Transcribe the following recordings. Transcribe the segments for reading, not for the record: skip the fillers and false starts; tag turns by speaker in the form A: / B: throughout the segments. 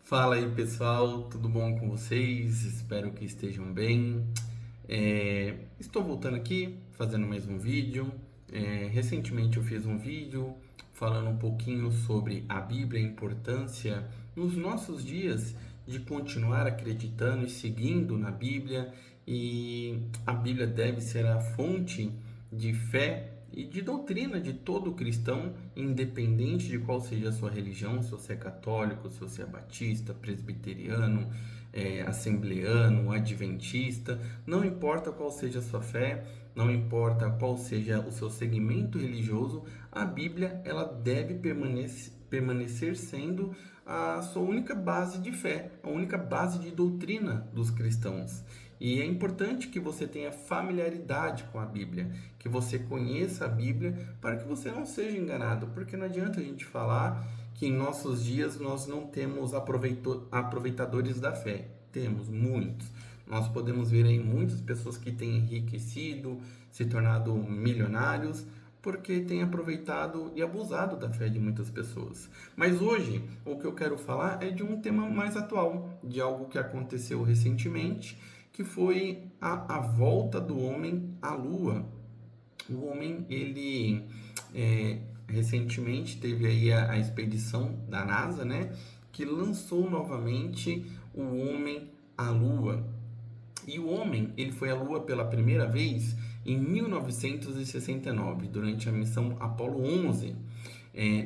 A: Fala aí pessoal, tudo bom com vocês? Espero que estejam bem. Estou voltando aqui fazendo mais um vídeo. Recentemente eu fiz um vídeo falando um pouquinho sobre a Bíblia, a importância nos nossos dias de continuar acreditando e seguindo na Bíblia, e a Bíblia deve ser a fonte de fé e de doutrina de todo cristão, independente de qual seja a sua religião, se você é católico, se você é batista, presbiteriano, assembleano, adventista, não importa qual seja a sua fé, não importa qual seja o seu segmento religioso, a Bíblia ela deve permanecer sendo a sua única base de fé, a única base de doutrina dos cristãos. E é importante que você tenha familiaridade com a Bíblia, que você conheça a Bíblia, para que você não seja enganado, porque não adianta a gente falar que em nossos dias nós não temos aproveitadores da fé. Temos muitos. Nós podemos ver aí muitas pessoas que têm enriquecido, se tornado milionários, porque têm aproveitado e abusado da fé de muitas pessoas. Mas hoje, o que eu quero falar é de um tema mais atual, de algo que aconteceu recentemente, que foi a volta do homem à Lua. O homem, ele recentemente teve aí a expedição da NASA, né, que lançou novamente o homem à Lua. E o homem, ele foi à Lua pela primeira vez em 1969, durante a missão Apollo 11.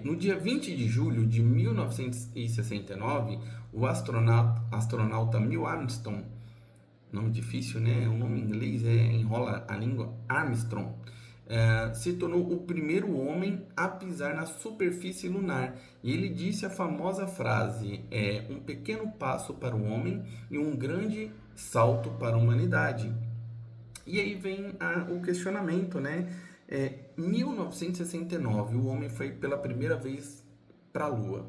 A: No dia 20 de julho de 1969, o astronauta Neil Armstrong, nome difícil, né? O nome em inglês enrola a língua, Armstrong, se tornou o primeiro homem a pisar na superfície lunar. E ele disse a famosa frase: um pequeno passo para o homem e um grande salto para a humanidade. E aí vem o questionamento, né? 1969, o homem foi pela primeira vez para a Lua.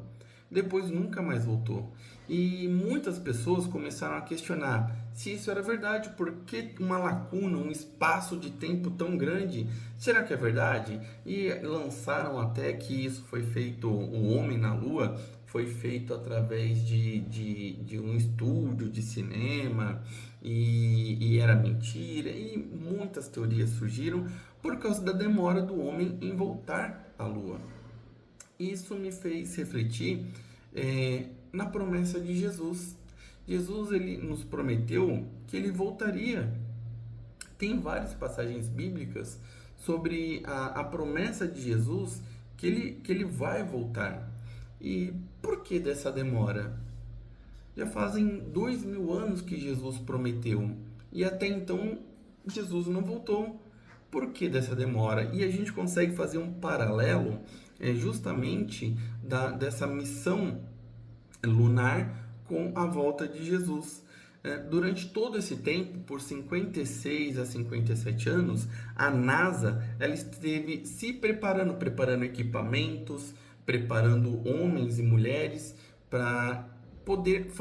A: Depois nunca mais voltou. E muitas pessoas começaram a questionar se isso era verdade, por que uma lacuna, um espaço de tempo tão grande? Será que é verdade? E lançaram até que isso foi feito, o homem na Lua foi feito através de um estúdio de cinema, e era mentira, e muitas teorias surgiram por causa da demora do homem em voltar à Lua. Isso me fez refletir na promessa de Jesus. Jesus, ele nos prometeu que ele voltaria. Tem várias passagens bíblicas sobre a promessa de Jesus que ele vai voltar. E por que dessa demora? Já fazem 2000 anos que Jesus prometeu e até então Jesus não voltou. Por que dessa demora? E a gente consegue fazer um paralelo justamente dessa missão lunar com a volta de Jesus. Durante todo esse tempo, por 56 a 57 anos, a NASA ela esteve se preparando equipamentos, preparando homens e mulheres para poder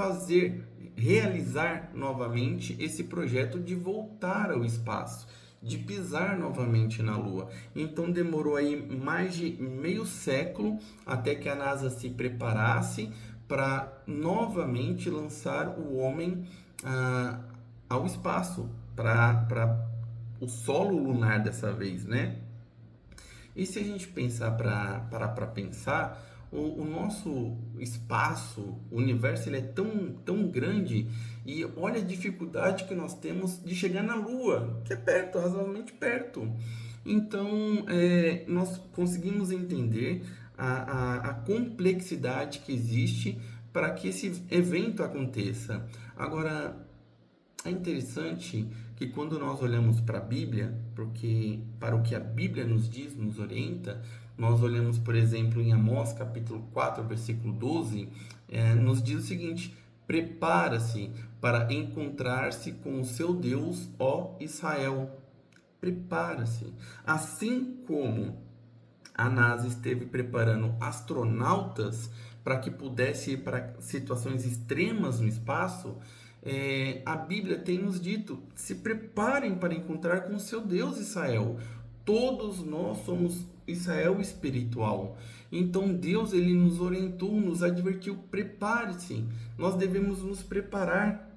A: realizar novamente esse projeto de voltar ao espaço, de pisar novamente na Lua. Então demorou aí mais de meio século até que a NASA se preparasse para novamente lançar o homem ao espaço, para o solo lunar dessa vez, né? E se a gente parar para pensar, o nosso espaço, o universo, ele é tão grande, e olha a dificuldade que nós temos de chegar na Lua, que é perto, razoavelmente perto. Então, nós conseguimos entender a complexidade que existe para que esse evento aconteça. Agora, é interessante que quando nós olhamos para a Bíblia, porque para o que a Bíblia nos diz, nos orienta, nós olhamos, por exemplo, em Amós capítulo 4, versículo 12, nos diz o seguinte: prepara-se para encontrar-se com o seu Deus, ó Israel. Prepara-se. Assim como a NASA esteve preparando astronautas para que pudesse ir para situações extremas no espaço, a Bíblia tem nos dito: se preparem para encontrar com o seu Deus, Israel. Todos nós somos Israel espiritual. Então Deus ele nos orientou, nos advertiu, prepare-se. Nós devemos nos preparar.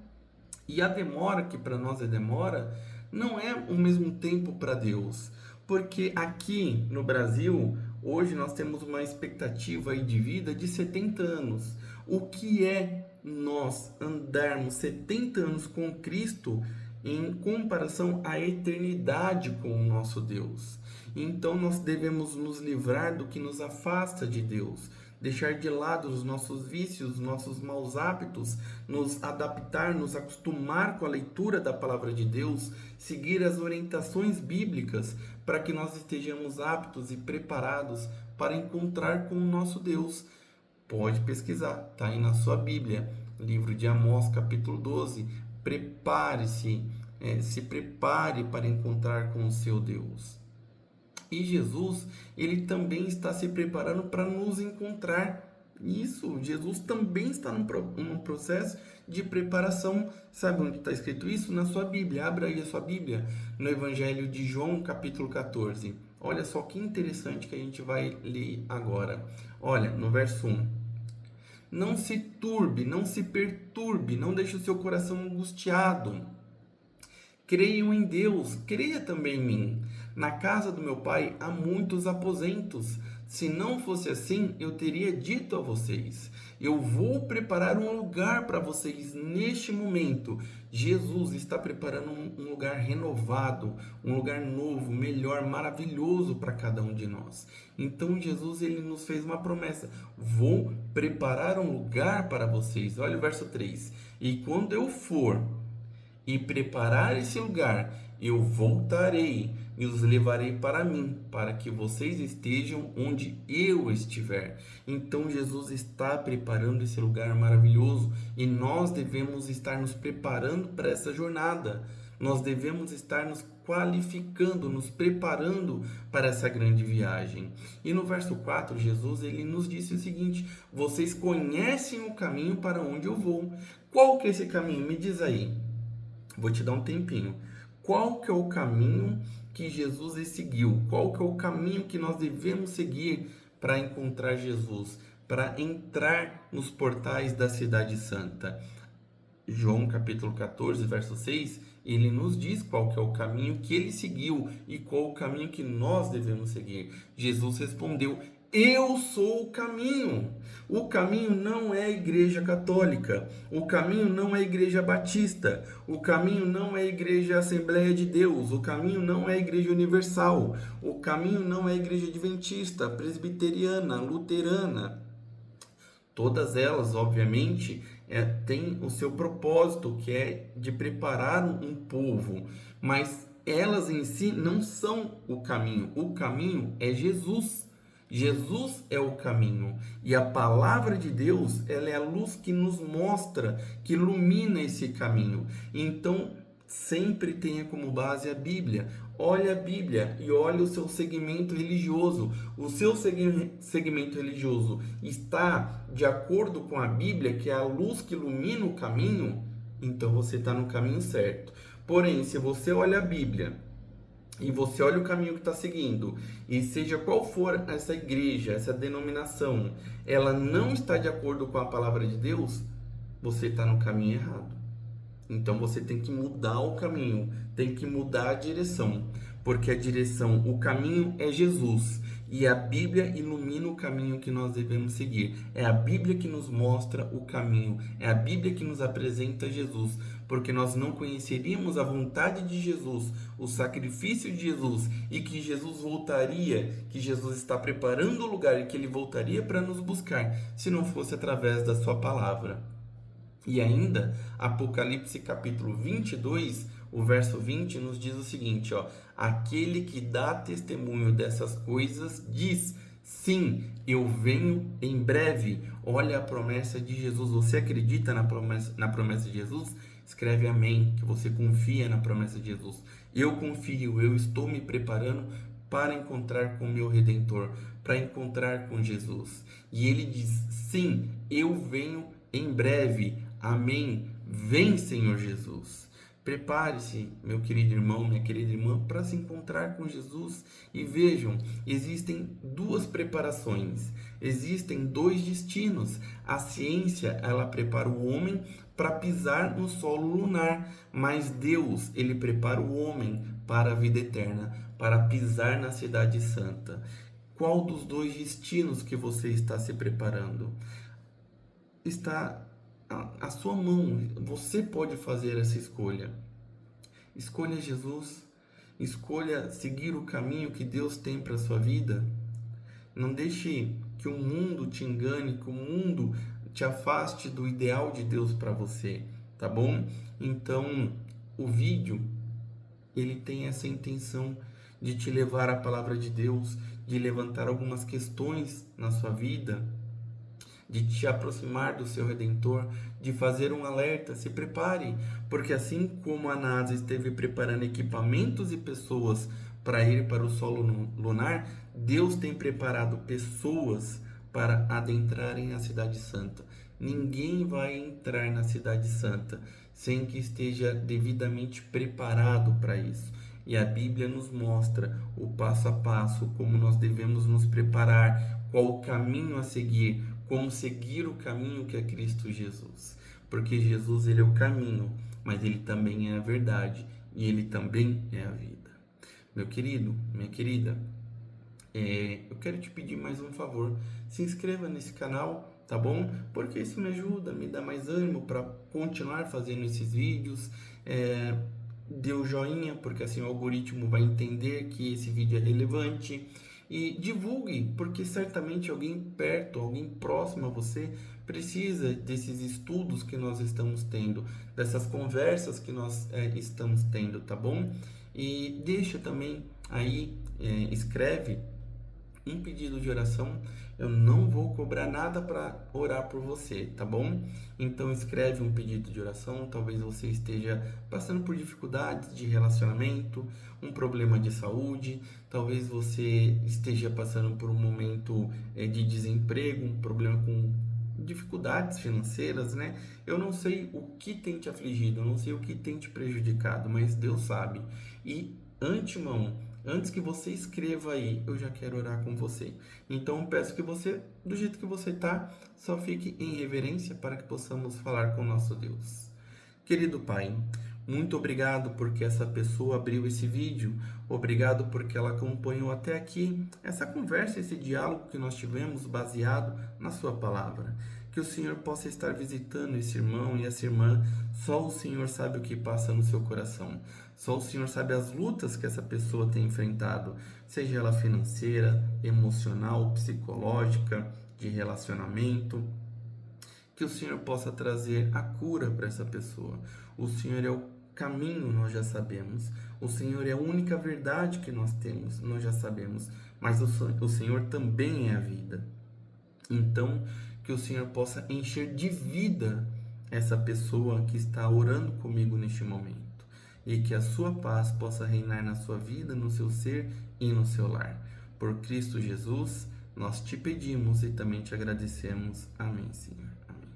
A: E a demora, que para nós é demora, não é o mesmo tempo para Deus. Porque aqui no Brasil, hoje nós temos uma expectativa aí de vida de 70 anos. O que é nós andarmos 70 anos com Cristo em comparação à eternidade com o nosso Deus? Então nós devemos nos livrar do que nos afasta de Deus, deixar de lado os nossos vícios, os nossos maus hábitos, nos adaptar, nos acostumar com a leitura da palavra de Deus, seguir as orientações bíblicas para que nós estejamos aptos e preparados para encontrar com o nosso Deus. Pode pesquisar, está aí na sua Bíblia, livro de Amós, capítulo 12. Prepare-se, se prepare para encontrar com o seu Deus. E Jesus, ele também está se preparando para nos encontrar. Isso, Jesus também está num processo de preparação. Sabe onde está escrito isso? Na sua Bíblia. Abra aí a sua Bíblia, no Evangelho de João, capítulo 14. Olha só que interessante que a gente vai ler agora. Olha, no verso 1. Não se turbe, não se perturbe, não deixe o seu coração angustiado. Creiam em Deus, creia também em mim. Na casa do meu pai há muitos aposentos. Se não fosse assim, eu teria dito a vocês. Eu vou preparar um lugar para vocês neste momento. Jesus está preparando um lugar renovado, um lugar novo, melhor, maravilhoso para cada um de nós. Então Jesus ele nos fez uma promessa. Vou preparar um lugar para vocês. Olha o verso 3. E quando eu for e preparar esse lugar, eu voltarei e os levarei para mim, para que vocês estejam onde eu estiver. Então Jesus está preparando esse lugar maravilhoso e nós devemos estar nos preparando para essa jornada. Nós devemos estar nos qualificando, nos preparando para essa grande viagem. E no verso 4, Jesus ele nos disse o seguinte: vocês conhecem o caminho para onde eu vou. Qual que é esse caminho? Me diz aí. Vou te dar um tempinho. Qual que é o caminho que Jesus seguiu? Qual que é o caminho que nós devemos seguir para encontrar Jesus? Para entrar nos portais da Cidade Santa? João capítulo 14, verso 6, ele nos diz qual que é o caminho que ele seguiu e qual o caminho que nós devemos seguir. Jesus respondeu: eu sou o caminho. O caminho não é a Igreja Católica. O caminho não é a Igreja Batista. O caminho não é a Igreja Assembleia de Deus. O caminho não é a Igreja Universal. O caminho não é a Igreja Adventista, Presbiteriana, Luterana. Todas elas, obviamente, têm o seu propósito, que é de preparar um povo. Mas elas em si não são o caminho. O caminho é Jesus. Jesus é o caminho e a palavra de Deus, ela é a luz que nos mostra, que ilumina esse caminho. Então, sempre tenha como base a Bíblia. Olhe a Bíblia e olhe o seu segmento religioso. O seu segmento religioso está de acordo com a Bíblia, que é a luz que ilumina o caminho, então você está no caminho certo. Porém, se você olha a Bíblia e você olha o caminho que está seguindo, e seja qual for essa igreja, essa denominação, ela não está de acordo com a palavra de Deus, você está no caminho errado. Então você tem que mudar o caminho, tem que mudar a direção, porque a direção, o caminho é Jesus, e a Bíblia ilumina o caminho que nós devemos seguir. É a Bíblia que nos mostra o caminho, é a Bíblia que nos apresenta Jesus, porque nós não conheceríamos a vontade de Jesus, o sacrifício de Jesus, e que Jesus voltaria, que Jesus está preparando o lugar e que ele voltaria para nos buscar, se não fosse através da sua palavra. E ainda, Apocalipse capítulo 22, o verso 20 nos diz o seguinte, ó: aquele que dá testemunho dessas coisas diz: sim, eu venho em breve. Olha a promessa de Jesus. Você acredita na promessa de Jesus? Escreve amém, que você confia na promessa de Jesus. Eu confio, eu estou me preparando para encontrar com o meu Redentor, para encontrar com Jesus. E ele diz: sim, eu venho em breve. Amém. Vem, Senhor Jesus. Prepare-se, meu querido irmão, minha querida irmã, para se encontrar com Jesus. E vejam, existem duas preparações, existem dois destinos. A ciência, ela prepara o homem para pisar no solo lunar, mas Deus, ele prepara o homem para a vida eterna, para pisar na cidade santa. Qual dos dois destinos que você está se preparando? Está à sua mão. Você pode fazer essa escolha. Escolha Jesus. Escolha seguir o caminho que Deus tem para a sua vida. Não deixe que o mundo te engane, que o mundo te afaste do ideal de Deus para você, tá bom? Então, o vídeo, ele tem essa intenção de te levar à palavra de Deus, de levantar algumas questões na sua vida, de te aproximar do seu Redentor, de fazer um alerta. Se prepare, porque assim como a NASA esteve preparando equipamentos e pessoas para ir para o solo lunar, Deus tem preparado pessoas para adentrarem a Cidade Santa. Ninguém vai entrar na Cidade Santa sem que esteja devidamente preparado para isso. E a Bíblia nos mostra o passo a passo, como nós devemos nos preparar, qual o caminho a seguir, como seguir o caminho que é Cristo Jesus. Porque Jesus, ele é o caminho, mas ele também é a verdade e ele também é a vida. Meu querido, minha querida, eu quero te pedir mais um favor. Se inscreva nesse canal, tá bom? Porque isso me ajuda, me dá mais ânimo para continuar fazendo esses vídeos. Dê o joinha, porque assim o algoritmo vai entender que esse vídeo é relevante. E divulgue, porque certamente alguém perto, alguém próximo a você precisa desses estudos que nós estamos tendo, dessas conversas que nós estamos tendo, tá bom? E deixa também aí, escreve um pedido de oração. Eu não vou cobrar nada para orar por você, tá bom? Então escreve um pedido de oração. Talvez você esteja passando por dificuldades de relacionamento, um problema de saúde, talvez você esteja passando por um momento de desemprego, um problema com dificuldades financeiras, né? Eu não sei o que tem te afligido, eu não sei o que tem te prejudicado, mas Deus sabe. E antemão, antes que você escreva aí, eu já quero orar com você. Então peço que você, do jeito que você está, só fique em reverência para que possamos falar com o nosso Deus. Querido Pai, muito obrigado porque essa pessoa abriu esse vídeo. Obrigado porque ela acompanhou até aqui essa conversa, esse diálogo que nós tivemos baseado na sua palavra. Que o Senhor possa estar visitando esse irmão e essa irmã. Só o Senhor sabe o que passa no seu coração. Só o Senhor sabe as lutas que essa pessoa tem enfrentado, seja ela financeira, emocional, psicológica, de relacionamento. Que o Senhor possa trazer a cura para essa pessoa. O Senhor é o caminho, nós já sabemos. O Senhor é a única verdade que nós temos, nós já sabemos. Mas o Senhor também é a vida. Então, que o Senhor possa encher de vida essa pessoa que está orando comigo neste momento. E que a sua paz possa reinar na sua vida, no seu ser e no seu lar. Por Cristo Jesus, nós te pedimos e também te agradecemos. Amém, Senhor. Amém.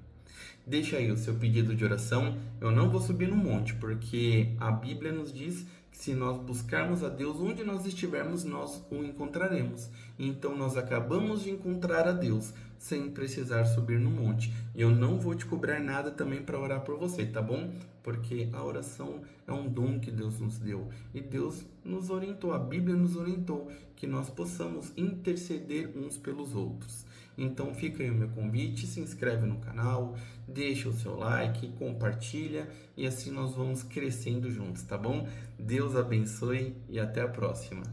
A: Deixa aí o seu pedido de oração. Eu não vou subir no monte, porque a Bíblia nos diz que se nós buscarmos a Deus, onde nós estivermos, nós o encontraremos. Então nós acabamos de encontrar a Deus sem precisar subir no monte. E eu não vou te cobrar nada também para orar por você, tá bom? Porque a oração é um dom que Deus nos deu. E Deus nos orientou, a Bíblia nos orientou que nós possamos interceder uns pelos outros. Então fica aí o meu convite, se inscreve no canal, deixa o seu like, compartilha e assim nós vamos crescendo juntos, tá bom? Deus abençoe e até a próxima.